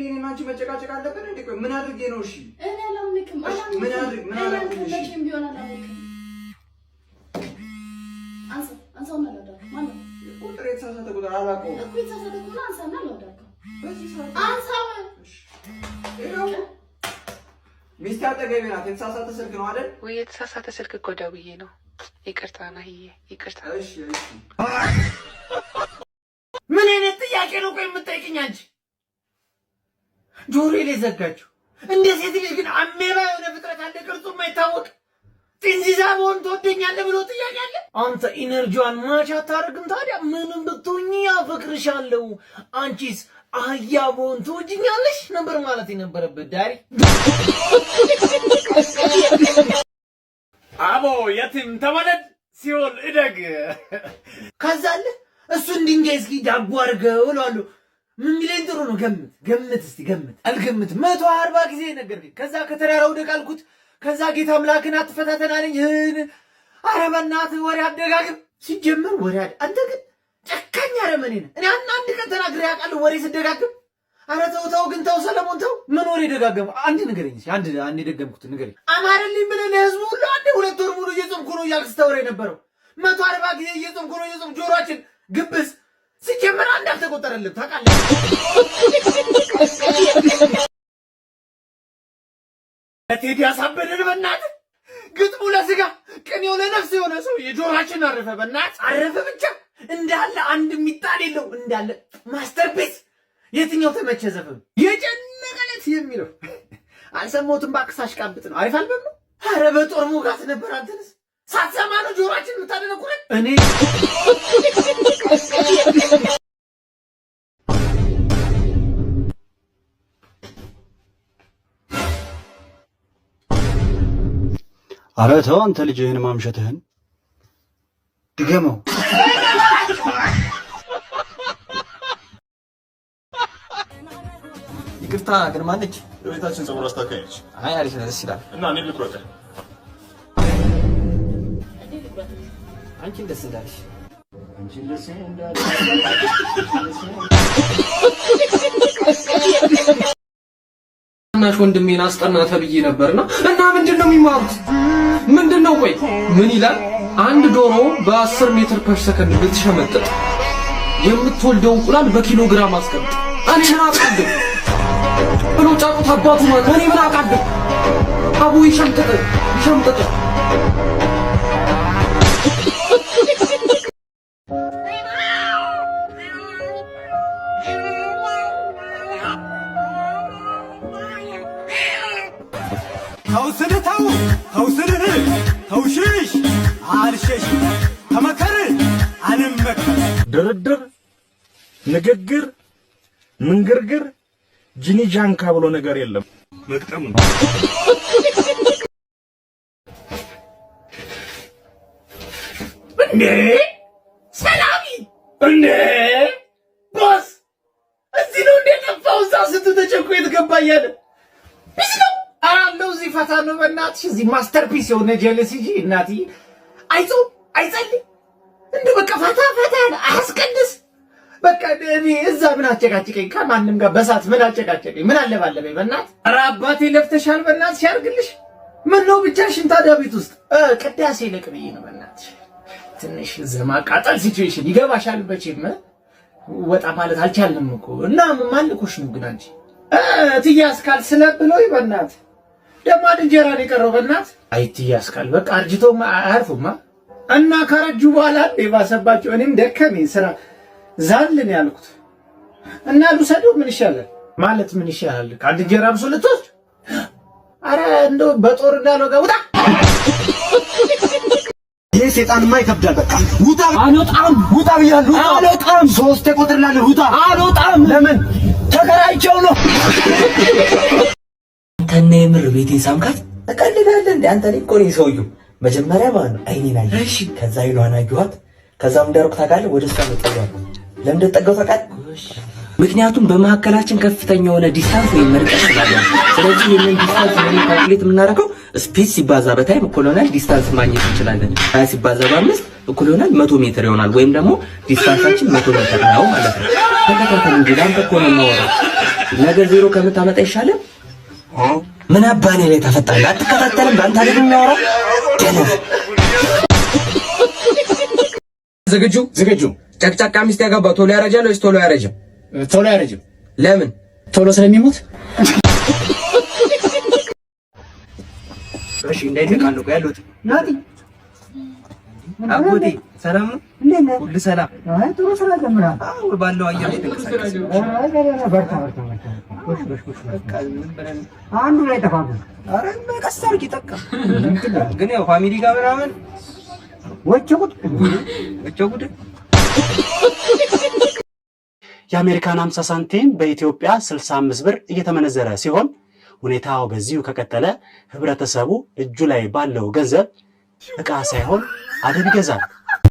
እኔና አንቺ መጨቃጨቅ አለብን እንዴ? ቆይ ምን አድርጌ ነው? እሺ እኔ አላምንክም። ምን አድርጌ ነው? እሺ ቢሆን አላምንክም። አንሳው ማለት ነው ማለት ቁጥር የተሳሳተ ቁጥር አላውቀውም እኮ የተሳሳተ ቁጥር አንሳና ለወዳከው በዚህ ሰዓት አንሳው። ይኸው ሚስት አጠገቤ ናት። የተሳሳተ ስልክ ነው አይደል? ወይ የተሳሳተ ስልክ እኮ ደውዬ ነው። ይቅርታ ናሂዬ ይቅርታ። እሺ ምን አይነት ጥያቄ ነው ቆይ የምትጠይቅኝ አንቺ? ጆሮዬ ላይ ዘጋችሁ። እንደ ሴት ልጅ ግን አሜባ የሆነ ፍጥረት አለ፣ ቅርጹ የማይታወቅ ጥንዚዛ በሆን ትወደኛለህ ብሎ ጥያቄ አለ? አንተ ኢነርጂዋን ማች አታደርግም ታዲያ? ምንም ብትሆኚ አፈቅርሻለሁ፣ አንቺስ አህያ በሆን ትወጂኛለሽ ነበር ማለት የነበረበት ዳሪ። አቦ የትም ተወለድ ሲኦል እደግ። ከዛ አለ እሱን ድንጋይ እስኪ ዳቦ አድርገው እለዋለሁ። ምን ቢለኝ ጥሩ ነው? ገምት እስቲ ገምት። አልገምትም። 140 ጊዜ ነገርኩኝ። ከዛ ከተራራው ደቅ አልኩት። ከዛ ጌታ አምላክን አትፈታተን አለኝ። ኧረ በእናትህ ወሬ አደጋግም። ሲጀመር ወሬ አንተ ግን ጨካኝ አረመኔ ነህ። እኔ አንድ ቀን ተናግሬ አውቃለሁ ወሬ ስደጋግም? ኧረ ተው ግን ተው ሰለሞን ተው። ምን ወሬ ደጋገሙ? አንድ ንገረኝ እስኪ። አንድ የደገምኩት ንገረኝ። አማረልኝ ብለህ ለህዝቡ ሁሉ አንድ 2 ወር ሙሉ እየጾምኩ ነው እያልክ ስታወራ የነበረው 140 ጊዜ እየጾምኩ ነው እየጾምኩ ጆሮአችን ግብስ ሲጀመር አንድ አልተቆጠረልም ታውቃለህ። ቴዲ አሳበደን በእናትህ። ግጥሙ ለስጋ ቅኔው ለነፍስ የሆነ ሰው የጆሮአችን አረፈ። በእናትህ አረፈ ብቻ እንዳለ አንድ የሚጣል የለው እንዳለ ማስተርፒስ። የትኛው ተመቸ ዘፈኑ? የጨነቀለት የሚለው አልሰማሁትም። እባክህ ሳሽቃብጥ ነው። አሪፍ አልበም ነው። ኧረ በጦር ሞጋት ነበር። አንተንስ ሳትሰማ ነው ጆሮአችን የምታደነቁረን? እኔ ኧረ ተው አንተ ልጅ ይህን ማምሸትህን ድገመው። ይቅርታ ግን ማነች? የቤታችን ፀጉር አስተካካይች። አይ አሪፍ ነው፣ ደስ ይላል። እና እኔ ልቁረጥ? አንቺን ደስ እንዳለሽ እናሽ ወንድሜን አስጠና ተብዬ ነበርና እና ምንድነው የሚማሩት? ምንድነው? ቆይ ምን ይላል? አንድ ዶሮ በ10 ሜትር ፐር ሰከንድ ብትሸመጥጥ የምትወልደው እንቁላል በኪሎ ግራም አስቀምጥ። እኔ ምን አውቃለሁ ብሎ ጫቁት አባቱ ማለት እኔ ምን አውቃለሁ? አቡ ይሸምጥጥ። ተውሽሽ አልሸሽ ተመከር አልመከር ድርድር፣ ንግግር፣ ምንግርግር ጂኒ ጃንካ ብሎ ነገር የለም። መቅጠም ነው። እንዴ ሰላሚ እንዴ ቦስ እዚህ ነው እንዴ? ጠፋው እዛ ስትተጨቁ የተገባያለ ቢስ ነው አራለው እዚህ ፈታ ነው። በእናትሽ እዚህ ማስተርፒስ የሆነ ጀለስ እንጂ እናትዬ አይጾም አይጸልይ እንዴ በቃ ፈታ አያስቀድስ። በቃ እኔ እዛ ምን አጨቃጨቀኝ? ከማንም ጋር በሳት ምን አጨቃጨቀኝ? ምን አለባለበኝ? በእናት ኧረ አባቴ ለፍተሻል። በእናትሽ ያርግልሽ። ምን ነው ብቻሽን ታዲያ ቤት ውስጥ ቅዳሴ ለቅብዬ ነው። በእናትሽ ትንሽ ዘማቃጠል ሲቹዌሽን ይገባሻል። በቼም ወጣ ማለት አልቻልንም እኮ እና ማልኮሽ ነው ግን አንቺ ትያስካል ስለብለው በእናት ደግሞ እንጀራ ነው የቀረው። በእናት አይ ትያስካል በቃ አርጅተውማ አያርፉማ እና ካረጁ በኋላ የባሰባቸው እኔም ደከመኝ ስራ ዛልን ያልኩት እና ልውሰደው ምን ይሻላል ማለት ምን ይሻላል? ከአንድ እንጀራ ብሶ ልትወስድ? አረ እንደው በጦር እንዳልወጋ ውጣ። ይሄ ሰይጣንማ ይከብዳል። በቃ ውጣ። አልወጣም። ውጣ ብያለሁ። አልወጣም። 3 እቆጥርልሃለሁ። ውጣ። አልወጣም። ለምን? ተከራይቼው ነው። አንተና የምር ቤቴን ሳምካት እቀልዳለሁ እንዴ? አንተ እኮ ነኝ ሰውዬው። መጀመሪያ ማለት ነው አይኔን አየህ። እሺ ከዛ ይሏን አየኋት። ከዛም እንዳርኩ ታውቃለህ፣ ወደ እሷ መጣሁ። ለምን እንደተጠጋው ታውቃለህ? ምክንያቱም በመካከላችን ከፍተኛ የሆነ ዲስታንስ ወይ መርቀት ስላለ፣ ስለዚህ ይሄንን ዲስታንስ ምን ካልኩሌት የምናደርገው ስፔስ ሲባዛ በታይም እኩል ይሆናል ዲስታንስ ማግኘት እንችላለን። 20 ሲባዛ በ5 እኩል ይሆናል 100 ሜትር ይሆናል። ወይም ደግሞ ዲስታንሳችን 100 ሜትር ነው ማለት ነው። ተከታተል እንጂ ላንተ እኮ ነው የማወራው። ነገር ዜሮ ከምታመጣ ይሻላል። ምን አባኔ ላይ ተፈጣለ አትከታተልም። አንተ አይደል የሚያወራው? ዝግጁ ጨቅጫቃ ሚስት ያገባው ቶሎ ያረጃል ወይስ ቶሎ ያረጅም? ቶሎ ያረጅም። ለምን? ቶሎ ስለሚሞት። እሺ እንዳይደቃለቁ ያሉት ናቲ አጎቴ ሰላም ነው? እንዴት ነህ? ሁሉ ሰላም? አይ ጥሩ ስራ ጀምራል። አዎ ባለው አየር ላይ ተንቀሳቀስ። በርታ። አንዱ ላይ ተፋሉ። አረ ቀስ አድርጊ ጠቃ ግን ያው ፋሚሊ ጋር ምናምን ወጭቁት። የአሜሪካን 50 ሳንቲም በኢትዮጵያ 65 ብር እየተመነዘረ ሲሆን ሁኔታው በዚሁ ከቀጠለ ህብረተሰቡ እጁ ላይ ባለው ገንዘብ ዕቃ ሳይሆን አደብ ይገዛል።